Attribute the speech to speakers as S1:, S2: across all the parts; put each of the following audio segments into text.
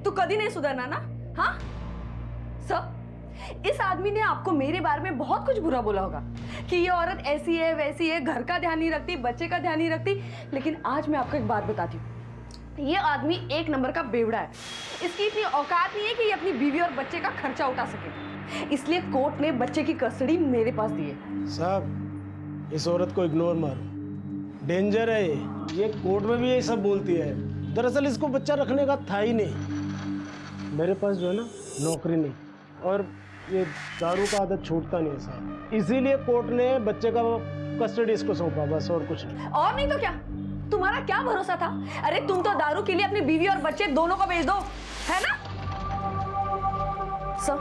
S1: तू कभी नहीं सुधरना ना। हाँ सर, इस आदमी ने आपको मेरे बारे में बहुत कुछ बुरा बोला होगा कि ये औरत ऐसी है वैसी है, घर का ध्यान नहीं रखती, बच्चे का ध्यान नहीं रखती। लेकिन आज मैं आपको एक बात बताती हूँ, ये आदमी एक नंबर का बेवड़ा है। इसकी इतनी औकात नहीं है कि ये अपनी बीवी और बच्चे का खर्चा उठा सके, इसलिए कोर्ट ने बच्चे की कस्टडी मेरे पास दी है।
S2: साहब, इस औरत को इग्नोर मारो, डेंजर है ये कोर्ट में भी यही सब बोलती है। दरअसल इसको बच्चा रखने का था ही नहीं। मेरे पास जो है ना नौकरी नहीं, और ये दारू का आदत छूटता नहीं है साहब, इसीलिए कोर्ट ने बच्चे का कस्टडी इसको सौंपा, बस और कुछ नहीं।
S1: और नहीं तो क्या, तुम्हारा क्या भरोसा था? अरे तुम तो दारू के लिए अपनी बीवी और बच्चे दोनों को बेच दो, है ना? सर,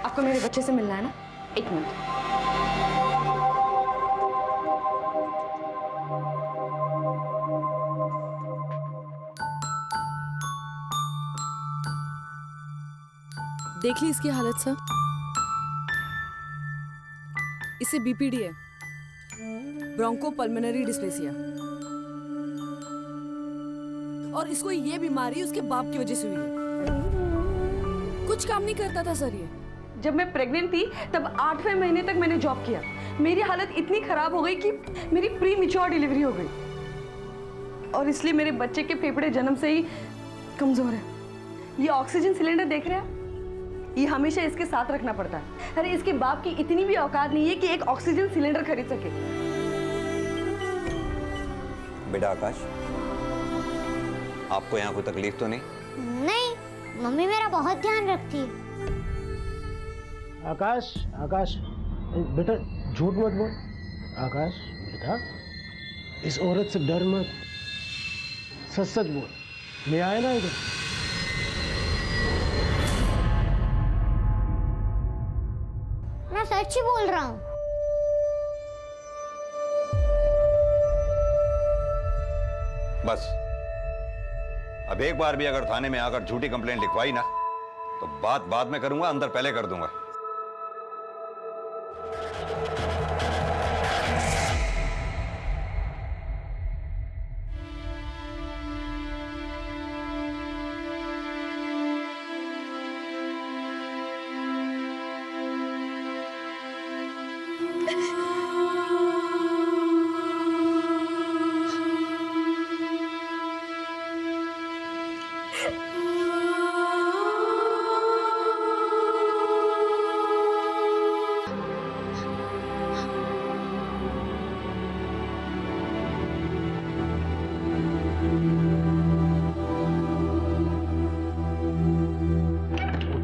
S1: आपको मेरे बच्चे से मिलना है ना? एक मिनट।
S3: देख ली इसकी हालत सर, इसे बीपीडी है, ब्रोंको पल्मोनरी डिस्पेसिया, और इसको ये बीमारी उसके बाप की वजह से हुई है। कुछ काम नहीं करता था सर ये।
S1: जब मैं प्रेग्नेंट थी तब 8वें महीने तक मैंने जॉब किया। मेरी हालत इतनी खराब हो गई कि मेरी प्री मैच्योर डिलीवरी हो गई, और इसलिए मेरे बच्चे के फेफड़े जन्म से ही कमजोर है। ये ऑक्सीजन सिलेंडर देख रहे हैं, ये हमेशा इसके साथ रखना पड़ता है। अरे इसके बाप की इतनी भी औकात नहीं है कि एक ऑक्सीजन सिलेंडर खरीद सके।
S4: बेटा आकाश, आपको यहाँ कोई तकलीफ तो नहीं?
S5: नहीं, मम्मी मेरा बहुत ध्यान रखती है।
S2: आकाश, आकाश बेटा झूठ मत बोल। आकाश बेटा, इस औरत से डर मत, सच सच बोल। मैं आया ना इधर।
S5: मैं सच ही बोल रहा हूँ।
S4: बस अब एक बार भी अगर थाने में आकर झूठी कंप्लेंट लिखवाई ना, तो बात बाद में करूंगा, अंदर पहले कर दूंगा।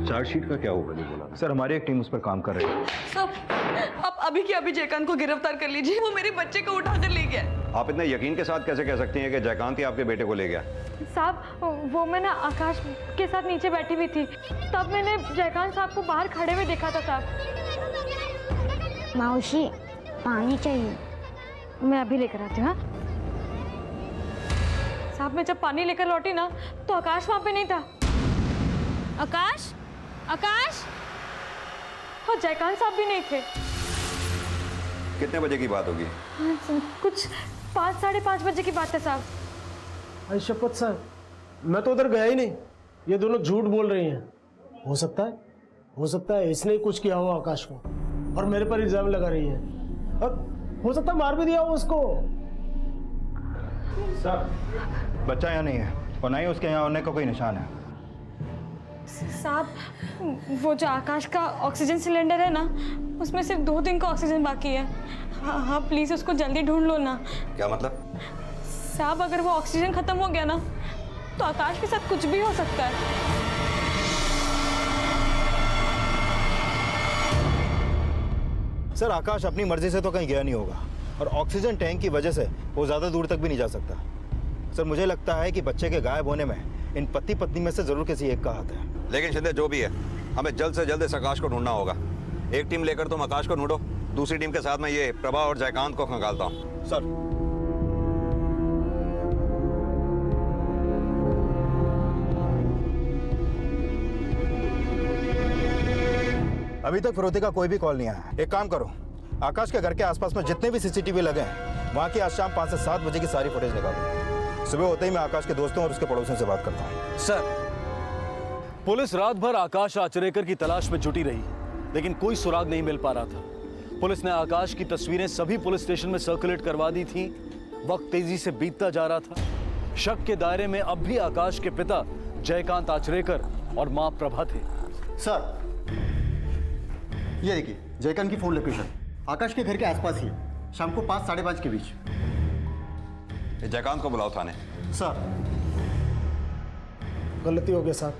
S6: चार्जशीट का क्या होगा? नहीं बोला सर, हमारी एक टीम उस पर काम कर रही है।
S1: सब आप अभी के अभी जयकांत को गिरफ्तार कर लीजिए, वो मेरे बच्चे को उठाकर ले गया।
S4: आप इतने यकीन के साथ कैसे कह सकती हैं कि जयकांत ही आपके बेटे को ले गया?
S7: साहब, वो मैं ना आकाश के साथ नीचे बैठी हुई थी, तब मैंने जयकांत साहब को बाहर खड़े हुए देखा था साहब।
S5: मौसी, पानी चाहिए।
S7: मैं अभी लेकर आती हूँ। हाँ साहब, मैं जब पानी लेकर लौटी ना तो आकाश वहाँ पे नहीं था। आकाश, आकाश, और जयकांत साहब भी नहीं थे।
S4: कितने बजे की बात होगी?
S7: कुछ 5 साढ़े 5 बजे की बात है साहब।
S2: अरे शपथ सर, मैं तो उधर गया ही नहीं। ये दोनों झूठ बोल रही हैं। हो सकता है इसने ही कुछ किया हो आकाश को, और मेरे पर इल्जाम लगा रही है। अब हो सकता है मार भी दिया हो उसको।
S6: सर, बच्चा यहाँ नहीं है, और ना ही उसके यहाँ होने का कोई निशान है।
S7: साहब, वो जो आकाश का ऑक्सीजन सिलेंडर है ना, उसमें सिर्फ 2 दिन का ऑक्सीजन बाकी है। हाँ हाँ, प्लीज़ उसको जल्दी ढूंढ लो ना।
S4: क्या मतलब?
S7: साहब, अगर वो ऑक्सीजन खत्म हो गया ना तो आकाश के साथ कुछ भी हो सकता है।
S6: सर, आकाश अपनी मर्जी से तो कहीं गया नहीं होगा, और ऑक्सीजन टैंक की वजह से वो ज़्यादा दूर तक भी नहीं जा सकता। सर, मुझे लगता है कि बच्चे के गायब होने में इन पति पत्नी में से जरूर किसी एक का हाथ है।
S4: लेकिन शिंदे, जो भी है, हमें जल्द से जल्द इस आकाश को ढूंढना होगा। एक टीम लेकर तुम आकाश को ढूंढो, दूसरी टीम के साथ मैं ये प्रभा और जयकांत को खंगालता हूँ।
S6: सर, अभी तक फिरौती का कोई भी कॉल नहीं आया। एक काम करो, आकाश के घर के आसपास में जितने भी सीसीटीवी लगे हैं, वहाँ की आज शाम 5 से 7 बजे की सारी फुटेज निकालो। सुबह होते ही मैं आकाश के दोस्तों और उसके पड़ोसियों से बात करता हूँ।
S8: सर, पुलिस रात भर आकाश आचरेकर की तलाश में जुटी रही, लेकिन कोई सुराग नहीं मिल पा रहा था। पुलिस ने आकाश की तस्वीरें सभी पुलिस स्टेशन में सर्कुलेट करवा दी थी। वक्त तेजी से बीतता जा रहा था। शक के दायरे में अब भी आकाश के पिता जयकांत आचरेकर और मां प्रभा थे।
S9: सर, ये देखिए जयकांत की फोन लोकेशन आकाश के घर के आसपास ही है, शाम को 5 साढ़े 5 के बीच।
S4: ये जयकांत को बुलाओ थाने।
S9: सर,
S2: गलती हो गया साहब।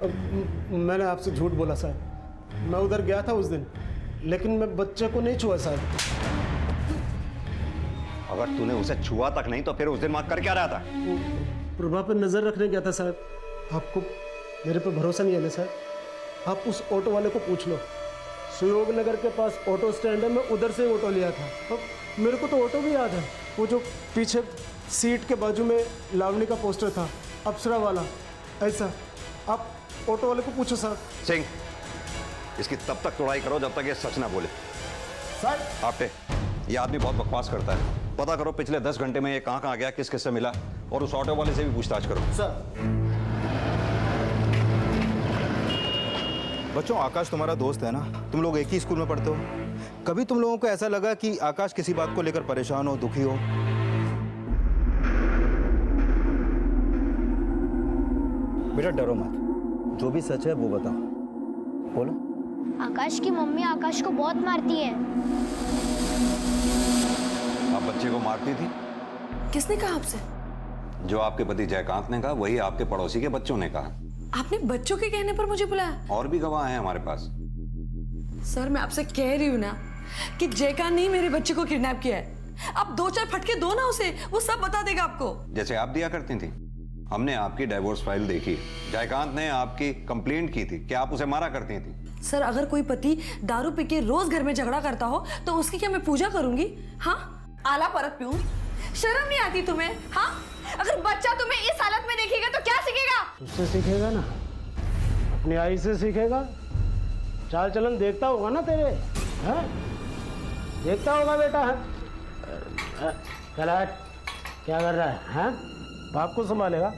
S2: मैंने आपसे झूठ बोला साहब। मैं उधर गया था उस दिन, लेकिन मैं बच्चे को नहीं छुआ साहब।
S4: अगर तूने उसे छुआ तक नहीं तो फिर उस दिन वहां कर क्या रहा था?
S2: प्रभा पर नजर रखने गया था साहब। आपको मेरे पे भरोसा नहीं है ना साहब? आप उस ऑटो वाले को पूछ लो। सुयोग नगर के पास ऑटो स्टैंड है, मैं उधर से ऑटो लिया था। अब मेरे को तो ऑटो भी याद है, वो जो पीछे सीट के बाजू में लावणी का पोस्टर था, अप्सरा वाला, ऐसा। आप ऑटो वाले को पूछो साहब।
S4: सिंह, इसकी तब तक तोड़ाई करो जब तक ये सच ना बोले।
S2: साहब,
S4: आपटे, ये आदमी बहुत बकवास करता है। पता करो पिछले 10 घंटे में ये कहाँ गया, किस किस से मिला, और उस ऑटो वाले से भी पूछताछ करो।
S9: सर।
S6: बच्चों, आकाश तुम्हारा दोस्त है ना? तुम लोग एक ही स्कूल में पढ़ते हो। कभी तुम लोगों को ऐसा लगा कि आकाश किसी बात को लेकर परेशान हो, दुखी हो? बेटा डरो मत, जो भी सच है वो बताओ। बोलो।
S5: आकाश की मम्मी आकाश को बहुत मारती है।
S4: आप बच्चे को मारती थी?
S3: किसने कहा आपसे?
S4: जो आपके पति जयकांत ने कहा, वही आपके पड़ोसी के बच्चों ने कहा।
S3: आपने बच्चों के कहने पर मुझे बुलाया?
S4: और भी गवाह हैं हमारे पास।
S3: सर, मैं आपसे कह रही हूँ ना कि जयकांत ने ही मेरे बच्चे को किडनैप किया है। आप 2-4 फटके दो ना उसे, वो सब बता देगा आपको।
S4: जैसे आप दिया करती थी। हमने आपकी डाइवोर्स फाइल देखी। जयकांत ने आपकी कंप्लेंट की थी कि आप उसे मारा करती थी।
S3: सर, अगर कोई पति दारू पी के रोज घर में झगड़ा करता हो तो उसकी क्या मैं पूजा करूंगी? हाँ,
S1: आला परत पीऊं, शर्म नहीं आती तुम्हें? हाँ, अगर बच्चा तुम्हें इस हालत में देखेगा तो क्या सीखेगा?
S2: उससे सीखेगा ना, अपनी आई से सीखेगा। चाल चलन देखता होगा ना तेरे, हैं? देखता होगा बेटा। चल हट, क्या कर रहा है? हैं? बाप को संभालेगा?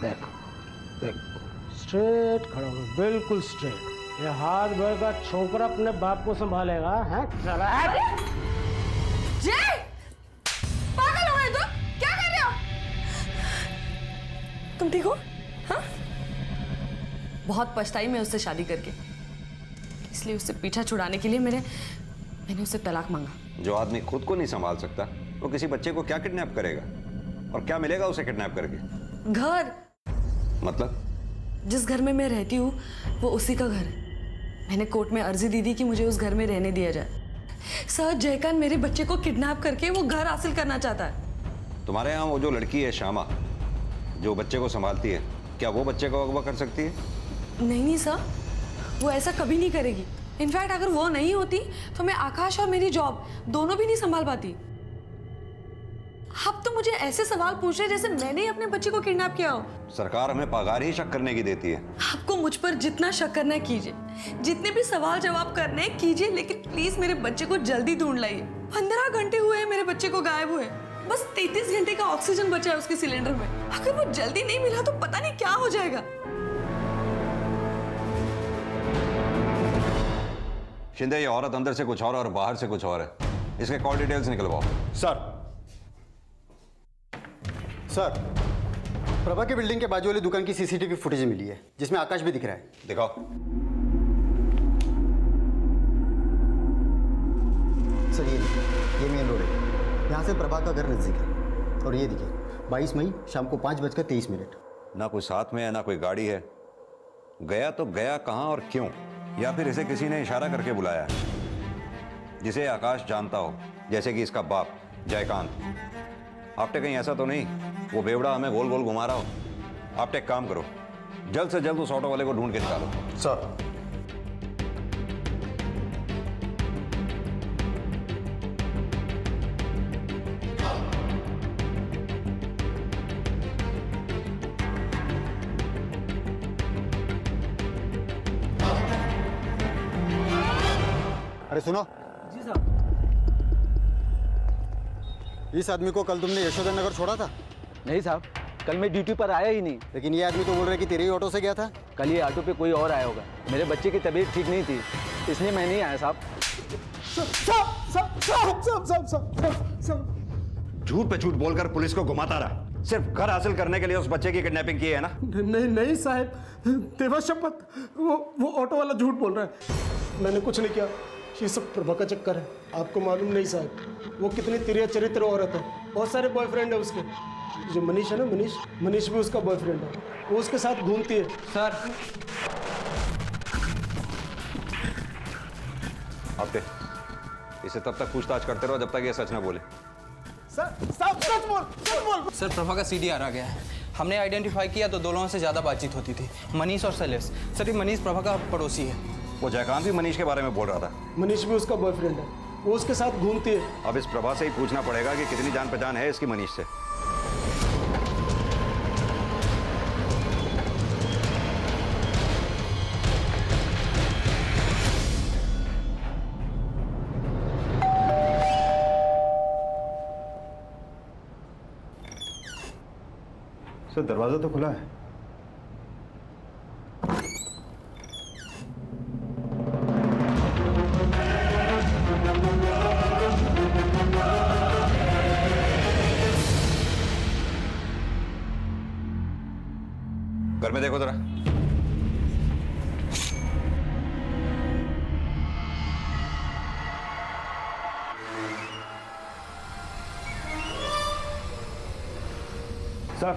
S2: देख देख, स्ट्रेट खड़ा होगा, बिल्कुल स्ट्रेट। ये हाथ भर का छोकरा अपने बाप को संभालेगा। हैं? चल हट।
S1: जय, पागल हो गए तुम? क्या कर रहे हो?
S3: तुम ठीक हो? हाँ? बहुत पछताई मैं उससे शादी करके, इसलिए उससे पीछा छुड़ाने के लिए मैंने उससे तलाक मांगा।
S4: जो आदमी खुद को नहीं संभाल सकता, वो किसी बच्चे को क्या किडनैप करेगा? और क्या मिलेगा उसे किडनैप करके?
S3: घर।
S4: मतलब?
S3: जिस घर में मैं रहती हूँ वो उसी का घर है। मैंने कोर्ट में अर्जी दी थी कि मुझे उस घर में रहने दिया जाए। सर, जयकांत मेरे बच्चे को किडनैप करके वो घर हासिल करना चाहता है।
S4: तुम्हारे यहाँ वो जो लड़की है श्यामा, जो बच्चे को संभालती है, क्या वो बच्चे को अगवा कर सकती है?
S3: नहीं सर, वो ऐसा कभी नहीं करेगी। इनफैक्ट अगर वो नहीं होती तो मैं आकाश और मेरी जॉब दोनों भी नहीं संभाल पाती। आप तो मुझे ऐसे सवाल पूछ रहे जैसे मैंने ही अपने बच्चे को किडनैप किया हो।
S4: सरकार हमें पगार ही शक करने की देती है।
S3: आपको मुझ पर जितना शक करना है कीजिए, जितने भी सवाल जवाब करने हैं कीजिए, लेकिन प्लीज मेरे बच्चे को जल्दी ढूंढ लाइए। 15 घंटे हुए हैं मेरे बच्चे को गायब हुए। बस 33 घंटे का ऑक्सीजन बचा है उसके सिलेंडर में। अगर वो जल्दी नहीं मिला तो पता नहीं क्या हो जाएगा।
S4: शिंदे, ये औरत अंदर से कुछ और बाहर से कुछ और है। इसके कॉल डिटेल्स निकलवाओ।
S9: सर, प्रभा के बिल्डिंग के बाजू वाली दुकान की सीसीटीवी फुटेज मिली है, जिसमें आकाश भी दिख रहा है।
S4: दिखाओ।
S9: सर, ये मेन रोड है, यहाँ से प्रभा का घर नजदीक है। और ये देखिए, 22 मई शाम को 5:23।
S4: ना कोई साथ में है, ना कोई गाड़ी है। गया तो गया कहाँ और क्यों? या फिर इसे किसी ने इशारा करके बुलाया है, जिसे आकाश जानता हो, जैसे कि इसका बाप जयकांत। आपटे कहीं ऐसा तो नहीं वो बेवड़ा हमें गोल गोल घुमा रहा हो? आपटे एक काम करो, जल्द से जल्द उस ऑटो वाले को ढूंढ के निकालो।
S9: सर। अरे सुनो।
S2: जी साहब।
S9: इस आदमी को कल तुमने यशोदा नगर छोड़ा था?
S2: नहीं साहब,
S8: कल मैं ड्यूटी पर आया ही नहीं।
S9: लेकिन ये आदमी तो बोल रहा है कि तेरे ही ऑटो से गया था।
S8: कल ये ऑटो पे कोई और आया होगा। मेरे बच्चे की तबीयत ठीक नहीं थी, इसलिए मैं नहीं आया साहब।
S4: झूठ पे झूठ बोलकर पुलिस को घुमाता रहा, सिर्फ घर हासिल करने के लिए उस बच्चे की किडनैपिंग की है ना?
S2: नहीं नहीं साहब, देवा शपथ, वो ऑटो वाला झूठ बोल रहा है। मैंने कुछ नहीं किया, ये सब प्रभा का चक्कर है। आपको मालूम नहीं साहब, वो कितनी तिरिया चरित्र औरत है। बहुत सारे बॉयफ्रेंड है उसके। जो मनीष है ना, मनीष भी उसका बॉयफ्रेंड है। वो उसके साथ घूमती है।
S8: सर
S4: आपके इसे तब तक पूछताछ करते रहो जब तक ये सच ना बोले।
S2: सच बोल।
S10: सर प्रभा का CDR आ गया है। हमने आइडेंटिफाई किया तो दो लोगों से ज़्यादा बातचीत होती थी, मनीष और शैलेश। सर ये मनीष प्रभा का पड़ोसी है।
S4: वो जयकांत भी मनीष के बारे में बोल रहा था।
S2: मनीष भी उसका बॉयफ्रेंड है, वो उसके साथ घूमती है।
S4: अब इस प्रभा से ही पूछना पड़ेगा कि कितनी जान पहचान है इसकी मनीष से।
S6: सर दरवाजा तो खुला है।
S4: घर में देखो जरा।
S6: सर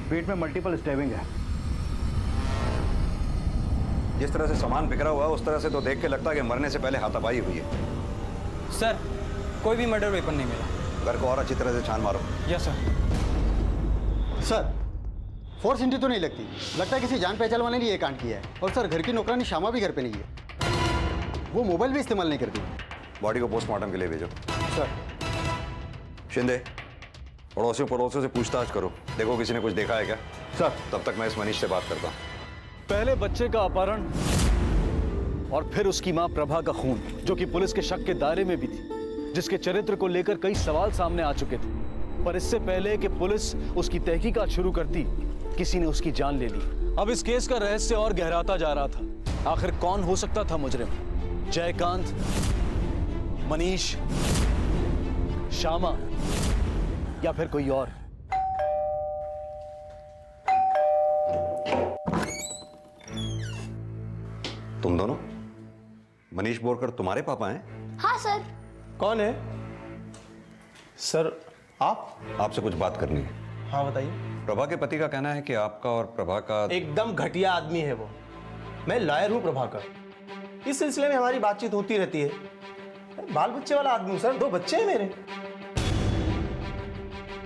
S6: पेट में मल्टीपल स्टैबिंग है।
S4: जिस तरह से सामान बिखरा हुआ है उस तरह से तो देख के लगता है कि मरने से पहले हाथापाई हुई है।
S10: सर कोई भी मर्डर वेपन नहीं मिला।
S4: घर को और अच्छी तरह से छान मारो।
S10: Yes sir.
S9: Sir force entry तो नहीं लगती, लगता है किसी जान पहचान वाले ने ये कांड किया है। और सर घर की नौकरानी श्यामा भी घर पे नहीं है, वो मोबाइल भी इस्तेमाल नहीं करती।
S4: बॉडी को पोस्टमार्टम के लिए भेजो।
S9: सर
S4: शिंदे, पड़ोसियों से पूछताछ करो, देखो किसी ने कुछ देखा है क्या।
S6: सर
S4: तब तक मैं इस मनीष से बात करता हूँ।
S8: पहले बच्चे का अपहरण और फिर उसकी मां प्रभा का खून, जो कि पुलिस के शक के दायरे में भी थी, जिसके चरित्र को लेकर कई सवाल सामने आ चुके थे। पर इससे पहले कि पुलिस उसकी तहकीकात शुरू करती, किसी ने उसकी जान ले ली। अब इस केस का रहस्य और गहराता जा रहा था। आखिर कौन हो सकता था मुजरिम? जयकांत, मनीष, श्यामा या फिर कोई और?
S4: तुम दोनों? मनीष बोरकर तुम्हारे पापा हैं?
S5: हाँ सर।
S2: कौन है सर? आप?
S4: आपसे कुछ बात करनी है।
S2: हाँ बताइए।
S4: प्रभा के पति का कहना है कि आपका और प्रभा का
S2: एकदम घटिया आदमी है वो। मैं लॉयर हूँ प्रभाकर, इस सिलसिले में हमारी बातचीत होती रहती है। मैं बाल बच्चे वाला आदमी हूँ सर, 2 बच्चे हैं मेरे।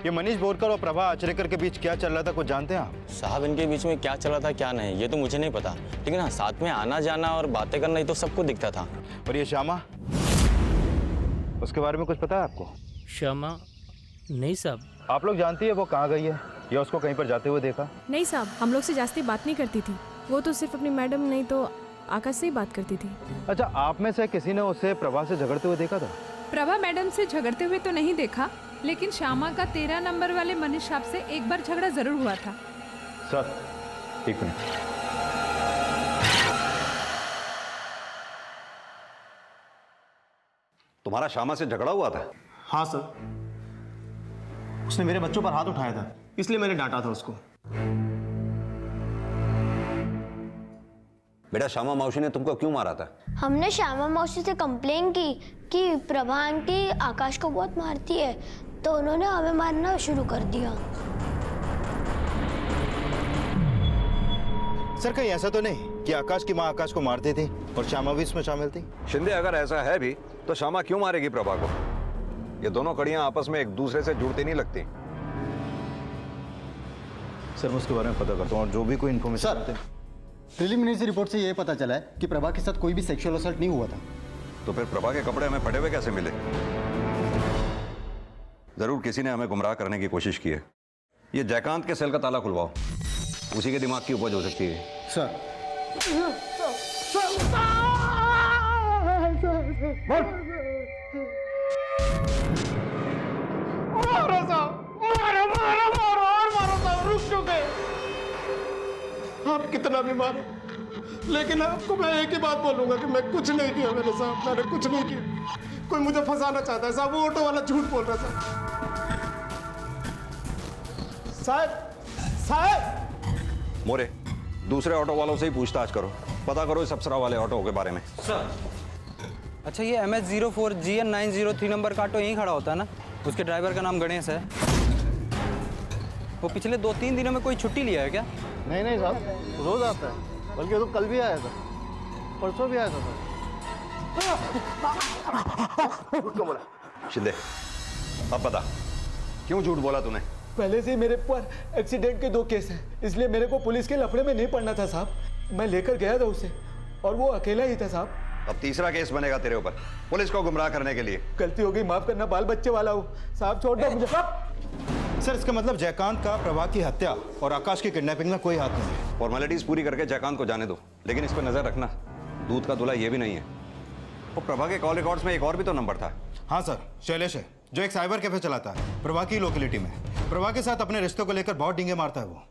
S6: ये मनीष बोरकर और प्रभा आचरेकर के बीच क्या चल रहा था, कुछ जानते हैं आप?
S11: साहब इनके बीच में क्या चला था क्या नहीं ये तो मुझे नहीं पता, लेकिन हाँ साथ में आना जाना और बातें करना ये तो सबको दिखता था।
S6: और ये श्यामा, उसके बारे में कुछ पता है आपको?
S12: श्यामा? नहीं साहब।
S6: आप लोग जानती है वो कहाँ गई है या उसको कहीं पर जाते हुए देखा?
S7: नहीं साहब, हम लोग से जास्ती बात नहीं करती थी। वो तो सिर्फ अपनी मैडम नहीं तो आकाश से ही बात करती थी।
S6: अच्छा, आप में से किसी ने उसे प्रभा से झगड़ते हुए देखा था?
S13: प्रभा मैडम से झगड़ते हुए तो नहीं देखा, लेकिन श्यामा का 13 नंबर वाले मनीष साहब से एक बार झगड़ा जरूर हुआ था।
S6: सर एक मिनट।
S4: तुम्हारा श्यामा से झगड़ा हुआ था?
S2: हाँ सर, उसने मेरे बच्चों पर हाथ उठाया था, इसलिए मैंने डांटा था उसको।
S4: बेटा, श्यामा मौसी ने तुमको क्यों मारा था?
S5: हमने श्यामा मौसी से कंप्लेन की कि प्रभा आंटी आकाश को बहुत मारती है, तो उन्होंने हमें मारना शुरू कर दिया।
S6: सर कहीं ऐसा तो नहीं कि आकाश की माँ आकाश को मारती थी और श्यामा भी इसमें शामिल थी?
S4: शिंदे, अगर ऐसा है भी तो श्यामा क्यों मारेगी प्रभा को? ये दोनों कड़ियां आपस में एक दूसरे से जुड़ती नहीं लगती।
S6: सर मैं उसके बारे में पता करता हूँ और जो भी कोई इन्फॉर्मेशन
S9: सर प्रिलिमिनरी रिपोर्ट से यह पता चला है कि प्रभा के साथ कोई भी सेक्सुअल असल्ट नहीं हुआ था।
S4: तो फिर प्रभा के कपड़े हमें फटे हुए कैसे मिले? जरूर किसी ने हमें गुमराह करने की कोशिश की है। ये जयकांत के सेल का ताला खुलवाओ, उसी के दिमाग की उपज हो सकती है।
S9: सर
S2: मारो साहब, मारो मारो मारो आप कितना भी मारो, लेकिन आपको मैं एक ही बात बोलूंगा कि मैं कुछ नहीं किया मेरे साहब, मैंने कुछ नहीं किया। कोई मुझे फंसाना चाहता है साहब, वो ऑटो वाला झूठ बोल रहा साहब।
S4: मोरे, दूसरे ऑटो वालों से ही पूछताछ करो, पता करो इस अप्सरा वाले ऑटो के बारे में।
S10: सर अच्छा, ये MS04 GN 903 नंबर का ऑटो यहीं खड़ा होता है ना? उसके ड्राइवर का नाम गणेश है। वो पिछले 2-3 दिनों में कोई छुट्टी लिया है क्या?
S9: नहीं नहीं साहब, रोज आता है, बल्कि तो कल भी आया था, परसों भी आया था सर।
S4: शिंदे, अब बता, क्यों झूठ बोला तूने?
S14: पहले से ही मेरे पर एक्सीडेंट के 2 केस हैं, इसलिए मेरे को पुलिस के लफड़े में नहीं पड़ना था साहब। मैं लेकर गया था उसे और वो अकेला ही था साहब।
S4: अब तीसरा केस बनेगा तेरे ऊपर, पुलिस को गुमराह करने के लिए।
S14: गलती हो गई, माफ करना, बाल बच्चे वाला हूँ साहब, छोड़ दो मुझे।
S6: सर इसका मतलब जयकांत का प्रभा की हत्या और आकाश की किडनैपिंग में कोई हाथ नहीं है।
S4: फॉर्मेलिटीज पूरी करके जयकांत को जाने दो, लेकिन इस पर नजर रखना, दूध का दूल्हा ये भी नहीं है। वो प्रभा के कॉल रिकॉर्ड्स में एक और भी तो नंबर था।
S6: हाँ सर, शैलेश है, जो एक साइबर कैफे चलाता है प्रभा की लोकेलिटी में। प्रभा के साथ अपने रिश्तों को लेकर बहुत डींगे मारता है वो।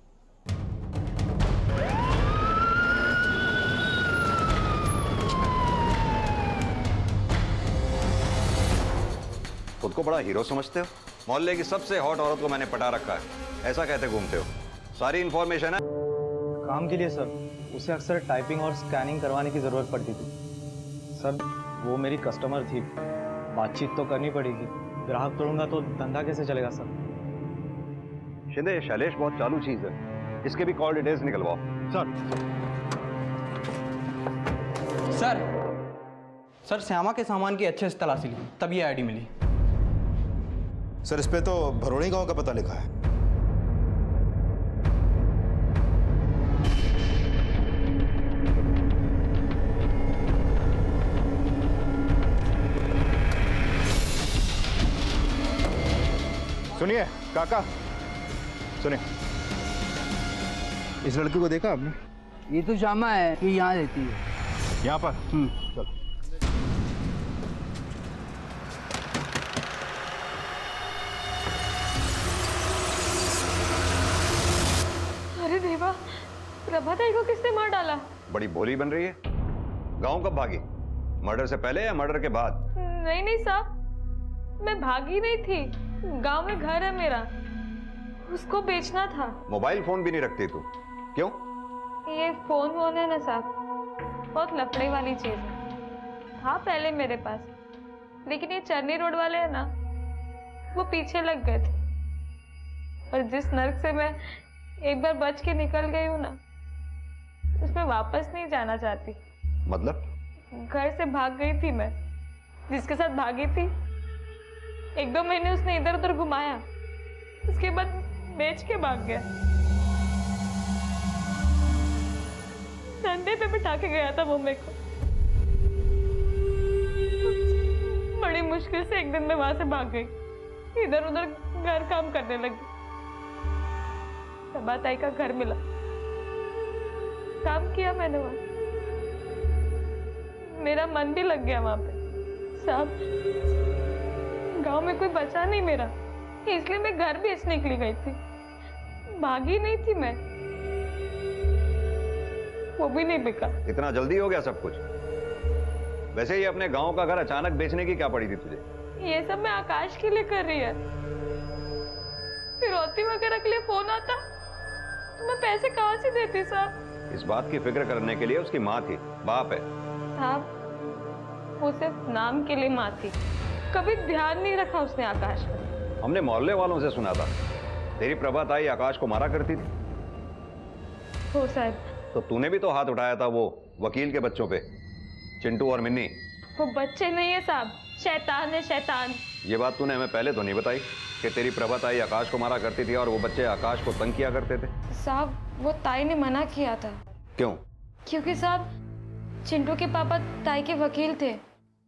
S4: खुद को बड़ा हीरो समझते हो? मोहल्ले की सबसे हॉट औरत को मैंने पटा रखा है, ऐसा कहते घूमते हो? सारी इंफॉर्मेशन है।
S10: काम के लिए सर, उसे अक्सर टाइपिंग और स्कैनिंग करवाने की ज़रूरत पड़ती थी। सर वो मेरी कस्टमर थी, बातचीत तो करनी पड़ेगी, ग्राहक तोड़ूंगा तो धंधा कैसे चलेगा सर?
S4: शिंदे, शैलेश बहुत चालू चीज है, इसके भी कॉल डिटेल्स निकलवाओ।
S10: सर श्यामा के सामान की अच्छे से तलाशी ली, तब ये आईडी मिली।
S6: सर इस पे तो भरोड़ी गांव का पता लिखा है। सुनिए काका, सुनिए, इस लड़की को देखा आपने?
S15: ये तो श्यामा है, ये यहाँ रहती है।
S6: यहाँ पर? चलो।
S7: अरे देवा, प्रभा ताई को किसने मार डाला?
S4: बड़ी भोली बन रही है। गांव कब भागी? मर्डर से पहले या मर्डर के बाद?
S7: नहीं नहीं साहब, मैं भागी नहीं थी, गांव में घर है मेरा, उसको बेचना था।
S4: मोबाइल फोन भी नहीं रखती तू, क्यों?
S7: ये फोन है ना साहब, बहुत लफड़े वाली चीज है। था पहले मेरे पास, लेकिन ये चरनी रोड वाले हैं ना, वो पीछे लग गए थे। और जिस नर्क से मैं एक बार बच के निकल गई हूँ ना, उसमें वापस नहीं जाना चाहती।
S4: मतलब?
S7: घर से भाग गई थी मैं, जिसके साथ भागी थी 1-2 महीने उसने इधर उधर घुमाया, उसके बाद बेच के भाग गया। धंधे पे बिठा के गया था वो मेरे को। बड़ी मुश्किल से एक दिन मैं वहां से भाग गई, इधर उधर घर काम करने लगी। प्रभा ताई का घर मिला, काम किया मैंने वहां, मेरा मन भी लग गया वहां पे। साहब गांव में कोई बचा नहीं मेरा, इसलिए मैं घर बेचने के लिए गई थी, भागी नहीं थी मैं, वो भी नहीं बिका।
S4: इतना जल्दी हो गया सब कुछ? वैसे ही अपने गांव का घर अचानक बेचने की क्या पड़ी थी तुझे?
S7: ये सब मैं आकाश के लिए कर रही है। फिरौती वगैरह के लिए फोन आता तो मैं पैसे कहाँ से देती साहब?
S4: इस बात की फिक्र करने के लिए उसकी माँ थी, बाप है।
S7: साहब वो सिर्फ नाम के लिए माँ थी, कभी ध्यान नहीं रखा उसने आकाश पर।
S4: हमने मोहल्ले वालों से सुना था तेरी प्रभा ताई आकाश को मारा करती थी।
S7: हो साहब।
S4: तो तूने भी तो हाथ उठाया था वो वकील के बच्चों पे, चिंटू और मिन्नी।
S7: वो बच्चे नहीं है साहब, शैतान है शैतान।
S4: ये बात तूने हमें पहले तो नहीं बताई कि तेरी प्रभा ताई आकाश को मारा करती थी और वो बच्चे आकाश को तंग किया करते थे।
S7: साहब वो ताई ने मना किया था।
S4: क्यों?
S7: क्योंकि साहब चिंटू के पापा ताई के वकील थे,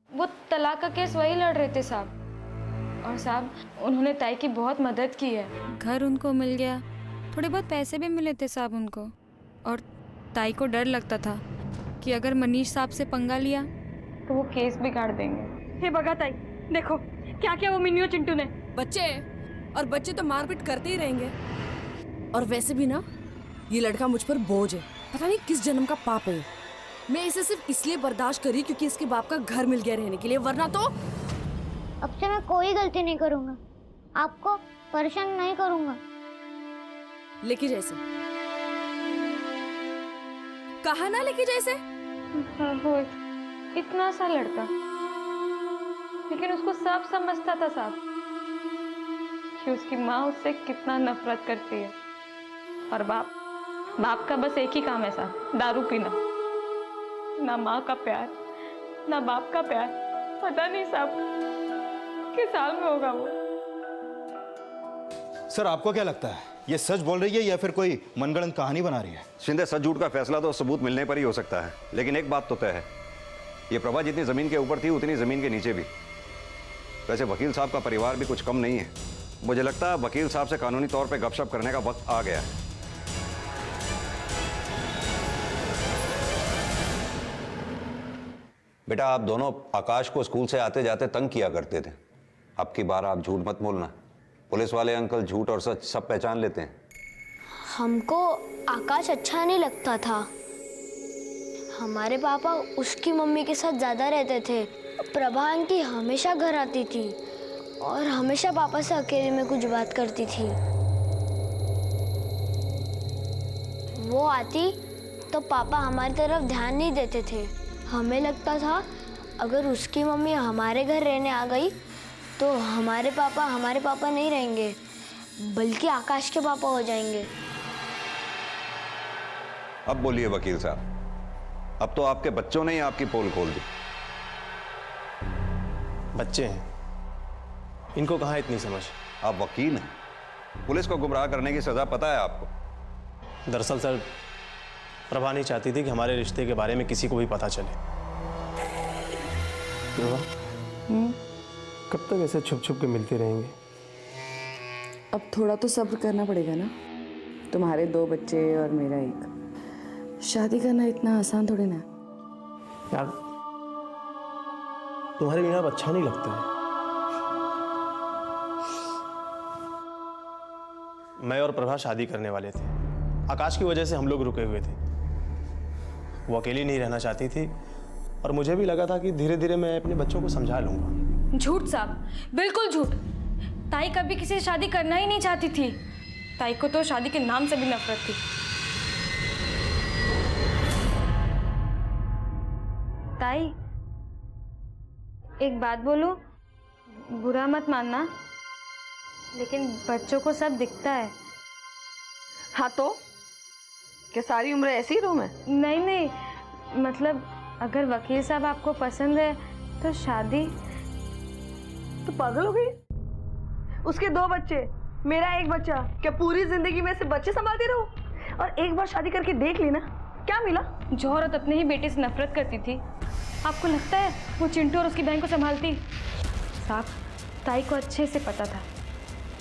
S7: वो तलाक का केस वही लड़ रहे थे साहब। और साहब उन्होंने ताई की बहुत मदद की है, घर उनको मिल गया, थोड़े बहुत पैसे भी मिले थे साहब उनको। और ताई को डर लगता था कि अगर मनीष साहब से पंगा लिया तो वो केस बिगाड़ देंगे।
S3: हे भगा ताई, देखो क्या क्या वो मिन्नी चिंटू ने।
S16: बच्चे और बच्चे तो मारपीट करते ही रहेंगे, और वैसे भी ना ये लड़का मुझ पर बोझ है,
S3: पता नहीं किस जन्म का पाप है। मैं इसे सिर्फ इसलिए बर्दाश्त करी क्योंकि इसके बाप का घर मिल गया रहने के लिए, वरना तो
S5: अब से मैं कोई गलती नहीं करूंगा, आपको परेशान नहीं करूंगा।
S3: लेके जैसे कहा ना, लेके जैसे
S7: वो इतना सा लड़का, लेकिन उसको सब समझता था साहब कि उसकी माँ उससे कितना नफरत करती है। और बाप का बस एक ही काम है साहब, दारू पीना। ना माँ का प्यार, ना बाप का प्यार। पता नहीं साहब किस हाल में होगा वो।
S6: सर आपको क्या लगता है, ये सच बोल रही है या फिर कोई मनगढ़ंत कहानी बना रही है?
S4: शिंदे, सच झूठ का फैसला तो सबूत मिलने पर ही हो सकता है, लेकिन एक बात तो तय है, ये प्रभा जितनी जमीन के ऊपर थी उतनी जमीन के नीचे भी। वैसे वकील साहब का परिवार भी कुछ कम नहीं है। मुझे लगता है वकील साहब से कानूनी तौर पे गपशप करने का वक्त आ गया है। बेटा, आप दोनों आकाश को स्कूल से आते जाते तंग किया करते थे। अब की बार आप झूठ मत बोलना। पुलिस वाले अंकल झूठ और सच सब पहचान लेते हैं।
S5: हमको आकाश अच्छा नहीं लगता था। हमारे पापा उसकी मम्मी के साथ ज़्यादा रहते थे। प्रभा आंटी हमेशा घर आती थी और हमेशा पापा से अकेले में कुछ बात करती थी। वो आती तो पापा हमारी तरफ ध्यान नहीं देते थे। हमें लगता था अगर उसकी मम्मी हमारे घर रहने आ गई तो हमारे पापा नहीं रहेंगे, बल्कि आकाश के पापा हो जाएंगे।
S4: अब बोलिए वकील साहब, अब तो आपके बच्चों ने ही आपकी पोल खोल दी।
S8: बच्चे हैं, इनको कहाँ इतनी समझ।
S4: आप वकील हैं, पुलिस को गुमराह करने की सजा पता है आपको।
S8: दरअसल सर, प्रभा नहीं चाहती थी कि हमारे रिश्ते के बारे में किसी को भी पता चले। कब तक ऐसे छुप छुप के मिलते रहेंगे?
S1: अब थोड़ा तो सब्र करना पड़ेगा ना। तुम्हारे 2 बच्चे और मेरा 1। शादी करना इतना आसान थोड़ी ना।
S8: यार, तुम्हारे बिना अब अच्छा नहीं लगता है। मैं और प्रभा शादी करने वाले थे। आकाश की वजह से हम लोग रुके हुए थे। वो अकेली नहीं रहना चाहती थी और मुझे भी लगा था कि धीरे धीरे मैं अपने बच्चों को समझा लूंगा।
S7: झूठ साहब, बिल्कुल झूठ। ताई कभी किसी से शादी करना ही नहीं चाहती थी। ताई को तो शादी के नाम से भी नफरत थी। ताई, एक बात बोलूं, बुरा मत मानना, लेकिन बच्चों को सब दिखता है।
S1: हाँ तो क्या सारी उम्र ऐसी ही रहूं मैं?
S7: नहीं, मतलब अगर वकील साहब आपको पसंद है तो शादी।
S1: तो पागल हो गई? उसके 2 बच्चे, मेरा 1 बच्चा। क्या पूरी जिंदगी में से बच्चे संभालती रहूं? और एक बार शादी करके देख ली ना, क्या मिला?
S7: जो औरत अपने ही बेटे से नफरत करती थी, आपको लगता है वो चिंटू और उसकी बहन को संभालती? साहब, ताई को अच्छे से पता था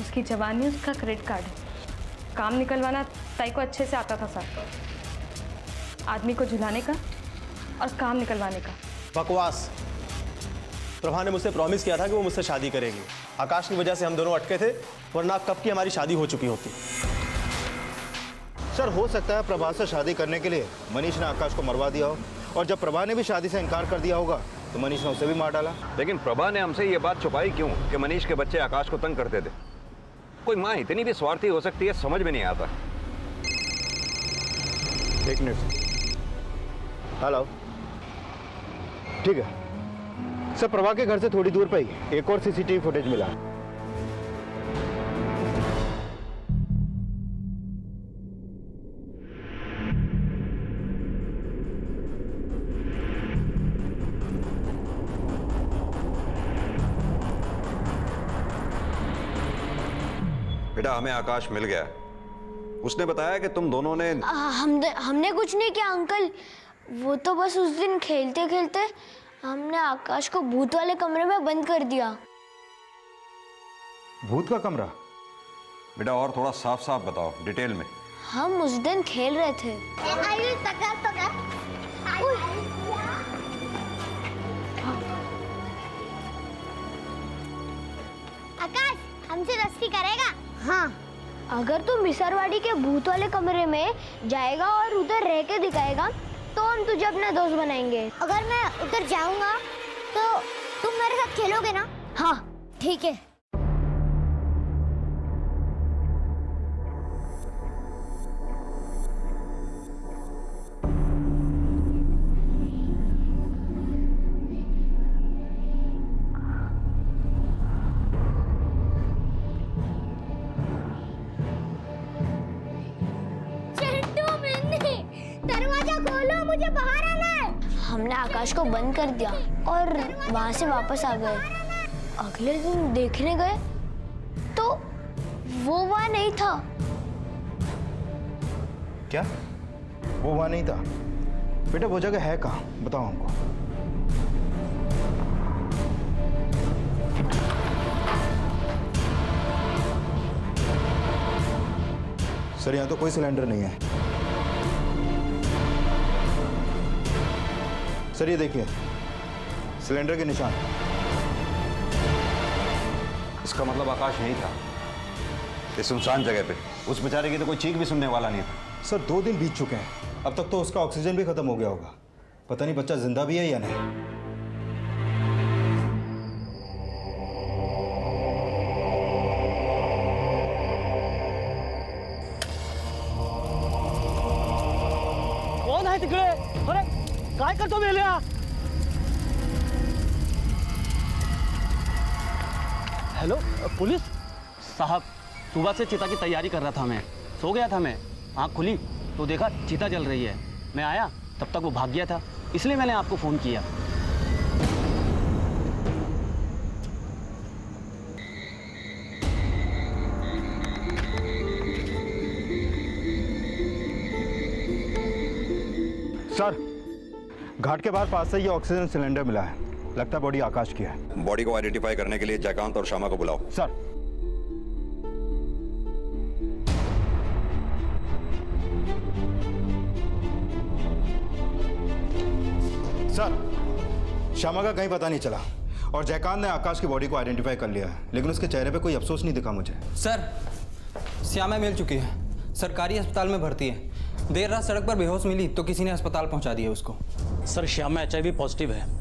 S7: उसकी जवानी उसका क्रेडिट कार्ड है। काम निकलवाना ताई को अच्छे से आता था साहब। आदमी को झुलाने का और काम निकलवाने का।
S8: बकवास। प्रभा ने मुझसे प्रॉमिस किया था कि वो मुझसे शादी करेगी। आकाश की वजह से हम दोनों अटके थे, वरना कब की हमारी शादी हो चुकी होती।
S6: सर हो सकता है प्रभा से शादी करने के लिए मनीष ने आकाश को मरवा दिया हो, और जब प्रभा ने भी शादी से इनकार कर दिया होगा तो मनीष ने उसे भी मार डाला।
S4: लेकिन प्रभा ने हमसे ये बात छुपाई क्यों कि मनीष के बच्चे आकाश को तंग करते थे? कोई माँ इतनी भी स्वार्थी हो सकती है, समझ में नहीं आता।
S6: 1 मिनट। हेलो, ठीक है सर, प्रभा के घर से थोड़ी दूर पर ही एक और सीसीटीवी फुटेज मिला।
S4: बेटा, हमें आकाश मिल गया। उसने बताया कि तुम दोनों ने
S5: हमने कुछ नहीं किया अंकल। वो तो बस उस दिन खेलते खेलते हमने आकाश को भूत वाले कमरे में बंद कर दिया।
S6: भूत का कमरा?
S4: बेटा और थोड़ा साफ साफ बताओ, डिटेल में।
S5: हम उस दिन खेल रहे थे।
S16: आकाश हमसे दोस्ती करेगा? हाँ।
S5: अगर तू मिसरवाड़ी के भूत वाले कमरे में जाएगा और उधर रह के दिखाएगा तो हम तुझे अपना दोस्त बनाएंगे।
S16: अगर मैं उधर जाऊंगा तो तुम मेरे साथ खेलोगे ना?
S5: हाँ
S16: ठीक है।
S5: दरवाजा खोलो, मुझे बाहर आना है। हमने आकाश को बंद कर दिया और वहां से वापस आ गए। अगले दिन देखने गए तो वो वहां नहीं था।
S6: क्या वो वहां नहीं था? बेटा वो जगह है कहाँ, बताओ हमको। सर यहाँ तो कोई सिलेंडर नहीं है। सर ये देखिए सिलेंडर के निशान।
S4: इसका मतलब आकाश नहीं था इस सुनसान जगह पे। उस बेचारे की तो कोई चीख भी सुनने वाला नहीं था।
S6: सर 2 दिन बीत चुके हैं, अब तक तो उसका ऑक्सीजन भी खत्म हो गया होगा। पता नहीं बच्चा जिंदा भी है या नहीं।
S2: कोण आहे तिकडे? अरे काय करतो मेल्या?
S10: हेलो पुलिस साहब, सुबह से चिता की तैयारी कर रहा था मैं। सो गया था मैं, आँख खुली तो देखा चिता जल रही है। मैं आया तब तक वो भाग गया था, इसलिए मैंने आपको फ़ोन किया।
S6: सर घाट के बाहर पास से ये ऑक्सीजन सिलेंडर मिला है, लगता है बॉडी आकाश की है।
S4: बॉडी को आइडेंटिफाई करने के लिए जयकांत और श्यामा को बुलाओ।
S6: सर सर श्यामा का कहीं पता नहीं चला और जयकांत ने आकाश की बॉडी को आइडेंटिफाई कर लिया है, लेकिन उसके चेहरे पे कोई अफसोस नहीं दिखा मुझे।
S17: सर श्यामा मिल चुकी है, सरकारी अस्पताल में भर्ती है। देर रात सड़क पर बेहोश मिली तो किसी ने अस्पताल पहुंचा दिया उसको।
S10: सर श्यामा HIV पॉजिटिव है।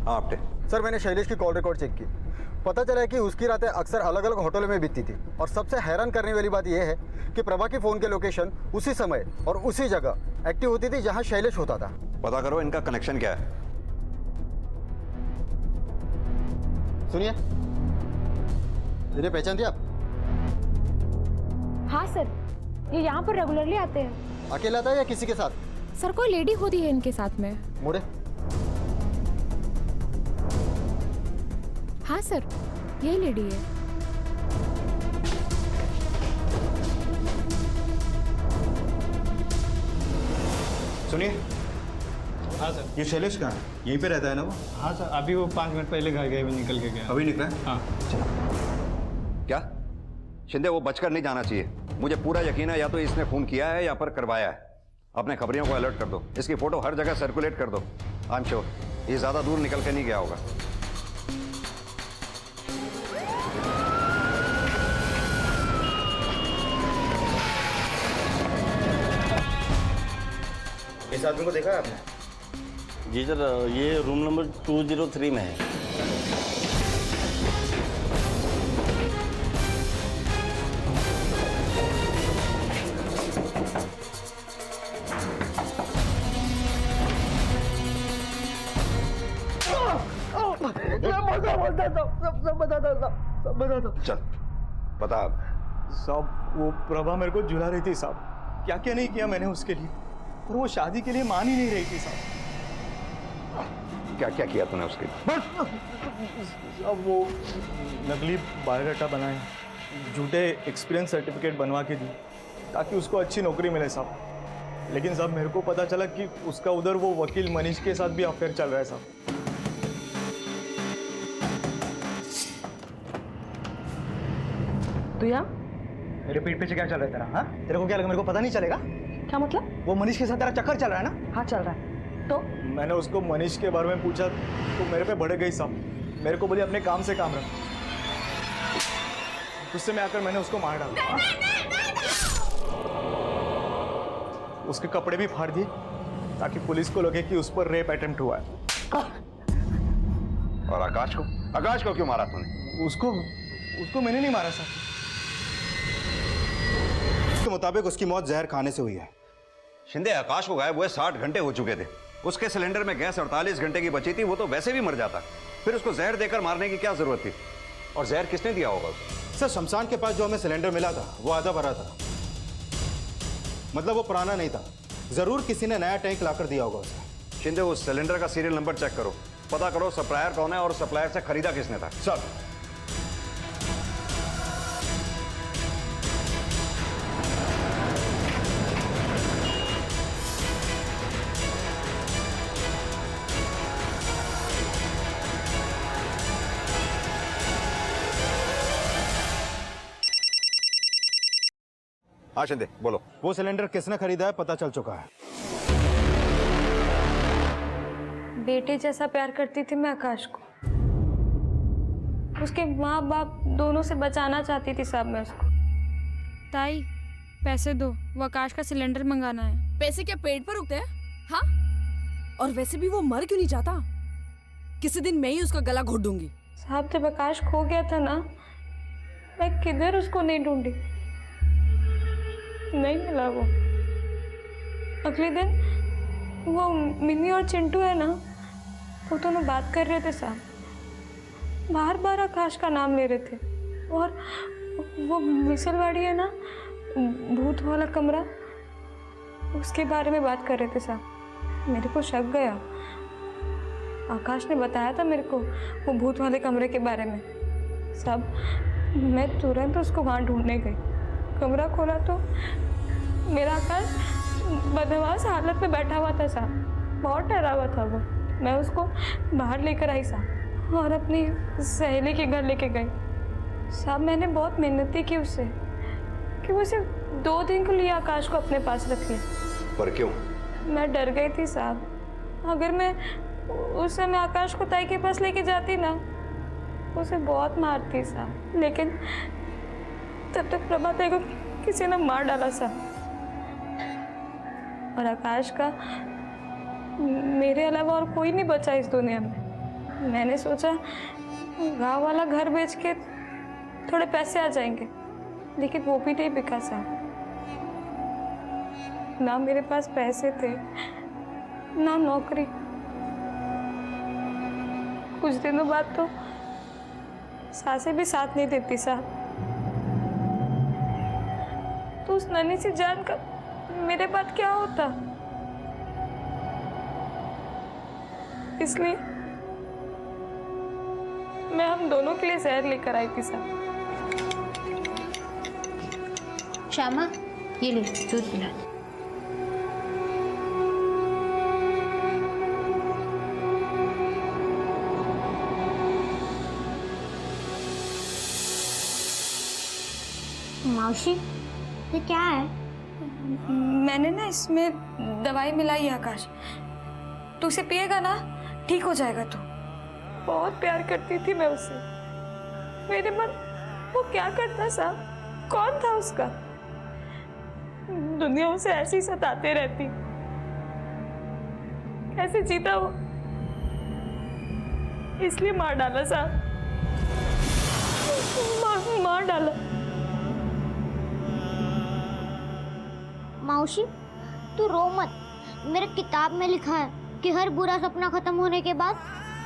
S4: हाँ आपटे।
S9: सर मैंने शैलेश की कॉल रिकॉर्ड चेक की, पता चला है कि उसकी रातें अक्सर अलग अलग होटलों में बीतती थी। और सबसे हैरान करने वाली बात यह है कि प्रभा की फ़ोन के लोकेशन उसी समय और उसी जगह एक्टिव होती थी जहां शैलेश होता था।
S4: पता करो इनका कनेक्शन क्या है।
S9: सुनिए, इन्हें पहचान दिया आप?
S7: हाँ सर, ये यहाँ पर रेगुलरली आते हैं।
S9: अकेला था या किसी के साथ?
S7: सर कोई लेडी होती है इनके साथ में।
S9: मुड़े।
S7: हाँ सर, यही लेडी है।
S6: सुनिए।
S10: हाँ सर।
S6: ये शैलेश कहाँ है? यहीं पे रहता है ना वो?
S10: हाँ सर, अभी वो 5 मिनट पहले घर गए, निकल के गया।
S6: अभी निकला है?
S10: हाँ।
S4: क्या शिंदे, वो बचकर नहीं जाना चाहिए। मुझे पूरा यकीन है या तो इसने खून किया है या पर करवाया है। अपने खबरियों को अलर्ट कर दो, इसकी फोटो हर जगह सर्कुलेट कर दो। आई एम श्योर ये ज्यादा दूर निकल के नहीं गया होगा।
S6: इस आदमी को देखा है आपने?
S11: जी सर, ये रूम नंबर 203 में है।
S4: चल बता अब।
S10: साहब वो प्रभा मेरे को झुला रही थी साहब, क्या क्या नहीं किया मैंने उसके लिए, और वो शादी के लिए मान ही नहीं रही थी साहब।
S4: क्या क्या किया तूने उसके लिए?
S10: अब वो नकली बायोडाटा बनाए, झूठे एक्सपीरियंस सर्टिफिकेट बनवा के दी ताकि उसको अच्छी नौकरी मिले साहब। लेकिन साहब मेरे को पता चला कि उसका उधर वो वकील मनीष के साथ भी अफेयर चल रहा है साहब।
S1: तुया
S9: मेरे पीठ पीछे क्या चल रहा है तेरा? हाँ, तेरे को क्या लगा मेरे को पता नहीं चलेगा?
S1: क्या मतलब?
S9: वो मनीष के साथ तेरा चक्कर चल रहा है ना?
S1: हाँ चल रहा है। तो
S14: मैंने उसको मनीष के बारे में पूछा तो मेरे पे भड़क गई साहब। मेरे को बोली अपने काम से काम रख। गुस्से में आकर मैंने उसको मार डाला। उसके कपड़े भी फाड़ दिए ताकि पुलिस को लगे कि उस पर रेप अटेम्प्ट हुआ है।
S4: और आकाश को क्यों मारा तूने?
S14: उसको मैंने नहीं मारा साहब।
S6: के मुताबिक उसकी मौत जहर खाने से हुई है।
S4: शिंदे, आकाश को गायब हुए 60 घंटे हो चुके थे। उसके सिलेंडर में गैस 48 घंटे की बची थी, वो तो वैसे भी मर जाता। फिर उसको जहर देकर मारने की क्या जरूरत थी? और जहर किसने दिया होगा उसे?
S6: सर, शमशान के पास जो हमें सिलेंडर मिला था वो आधा भरा था, मतलब वो पुराना नहीं था। जरूर किसी ने नया टैंक लाकर दिया होगा उसे।
S4: शिंदे, उस सिलेंडर का सीरियल नंबर चेक करो, पता करो सप्लायर कौन है और सप्लायर से खरीदा किसने था।
S6: सर,
S4: हाँ शिंदे, बोलो।
S6: वो सिलेंडर किसने खरीदा है पता चल चुका है।
S7: बेटे जैसा प्यार करती थी मैं आकाश को। उसके माँ बाप दोनों से बचाना चाहती थी साहब मैं उसको। ताई, पैसे दो, वो आकाश का सिलेंडर मंगाना है।
S3: पैसे क्या पेट पर रुकते हैं? हाँ, और वैसे भी वो मर क्यों नहीं जाता? किसी दिन मैं ही उसका गला घोट दूंगी।
S7: साहब, जब आकाश खो गया था ना, मैं किधर उसको नहीं ढूंढी, नहीं मिला वो। अगले दिन वो मिनी और चिंटू है ना, वो दोनों बात कर रहे थे साहब। बार बार आकाश का नाम ले रहे थे। और वो मिसलवाड़ी है ना, भूत वाला कमरा, उसके बारे में बात कर रहे थे साहब। मेरे को शक गया। आकाश ने बताया था मेरे को वो भूत वाले कमरे के बारे में साहब। मैं तुरंत उसको वहाँ ढूंढने गई। कमरा खोला तो मेरा आकाश बदहवास हालत में बैठा हुआ था साहब। बहुत डरा हुआ था वो। मैं उसको बाहर लेकर आई साहब और अपनी सहेली के घर लेके गई साहब। मैंने बहुत मेहनत की उससे कि वो सिर्फ 2 दिन के लिए आकाश को अपने पास रख ले।
S4: पर क्यों?
S7: मैं डर गई थी साहब। अगर मैं उस समय आकाश को ताई के पास लेके जाती ना, उसे बहुत मारती साहब। लेकिन तब तक प्रभात को किसी ने मार डाला साहब। और आकाश का मेरे अलावा और कोई नहीं बचा इस दुनिया में। मैंने सोचा गांव वाला घर बेच के थोड़े पैसे आ जाएंगे, लेकिन वो भी नहीं बिका साहब। ना मेरे पास पैसे थे, ना नौकरी। कुछ दिनों बाद तो सासें भी साथ नहीं देती साहब। तो उस नन्ही सी जान का मेरे बाद क्या होता? इसलिए मैं हम दोनों के लिए जहर लेकर आई थी साहब।
S16: श्यामा, ये ले दूध पिला। मौसी, ये क्या है?
S7: मैंने ना इसमें दवाई मिलाई है आकाश। तू उसे पिएगा ना, ठीक हो जाएगा तू। बहुत प्यार करती थी मैं उससे। मेरे मन वो क्या करता साहब? कौन था उसका? दुनिया उसे ऐसे ही सताते रहती। कैसे जीता वो? इसलिए मार डाला साहब। मार डाला।
S16: मौसी, तू रो मत। मेरे किताब में लिखा है कि हर बुरा सपना खत्म होने के बाद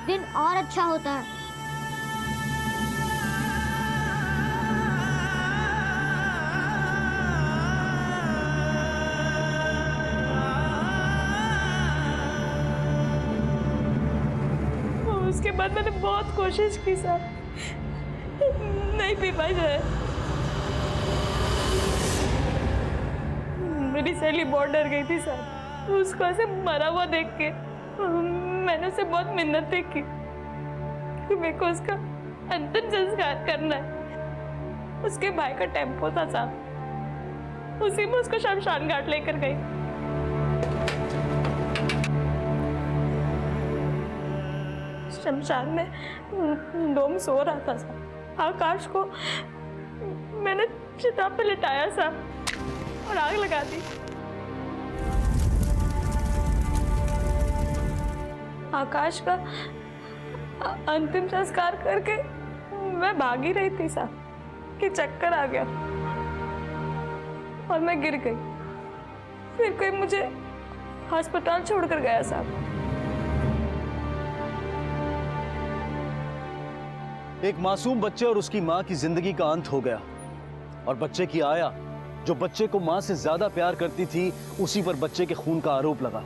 S16: दिन और अच्छा होता है।
S7: उसके बाद मैंने बहुत कोशिश की साहब, नहीं पी पाई जाए। मेरी सहेली बहुत डर गई थी साहब। उसको ऐसे मरा हुआ देख के मैंने उसे बहुत मिन्नतें की कि मेरे को उसका अंतिम संस्कार करना है। उसके भाई का टेम्पो था साहब,
S3: उसी में उसको शमशान घाट लेकर गई। शमशान में डोम सो रहा था साहब। आकाश को मैंने चिता पे लिटाया साहब और आग लगा दी। आकाश का अंतिम संस्कार करके मैं भाग ही रही थी साहब कि चक्कर आ गया और मैं गिर गई। फिर कोई मुझे अस्पताल छोड़कर गया साहब।
S8: एक मासूम बच्चे और उसकी मां की जिंदगी का अंत हो गया और बच्चे की आया, जो बच्चे को मां से ज्यादा प्यार करती थी, उसी पर बच्चे के खून का आरोप लगा।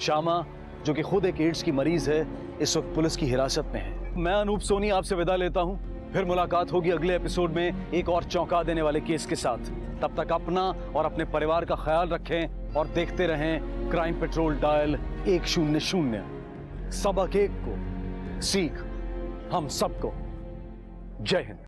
S8: श्यामा, जो कि खुद एक एड्स की मरीज है, इस वक्त पुलिस की हिरासत में है। मैं अनूप सोनी आपसे विदा लेता हूं। फिर मुलाकात होगी अगले एपिसोड में एक और चौंका देने वाले केस के साथ। तब तक अपना और अपने परिवार का ख्याल रखें और देखते रहें क्राइम पेट्रोल डायल 100। सबक एक को, सीख हम सबको। जय हिंद।